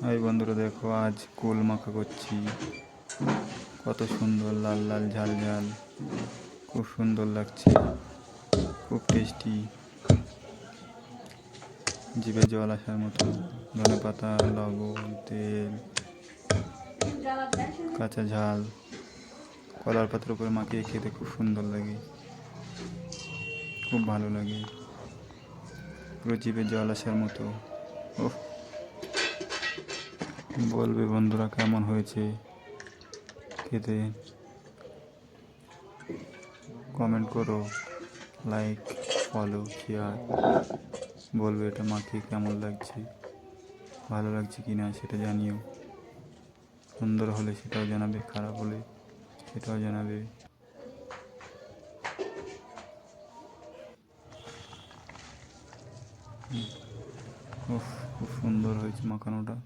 এই বন্ধুরা দেখো, আজ কুল মাখা করছি। কত সুন্দর লাল লাল ঝাল ঝাল, খুব সুন্দর লাগছে, খুব টেস্টি, জিভে জল আসার মতো। ধনেপাতা, লবণ, তেল, কাঁচা ঝাল, কলার পাতার উপরে মাখিয়ে খেতে খুব সুন্দর লাগে, খুব ভালো লাগে, পুরো জিভে জল আসার মতো। ওহ, বলবে বন্ধুরা কেমন হয়েছে খেতে, কমেন্ট করো, লাইক, ফলো, শেয়ার। বলবে এটা মাখিয়ে কেমন লাগছে, ভালো লাগছে কি না সেটা জানিও। সুন্দর হলে সেটাও জানাবে, খারাপ হলে সেটাও জানাবে। উফ, খুব সুন্দর হয়েছে মাখানোটা।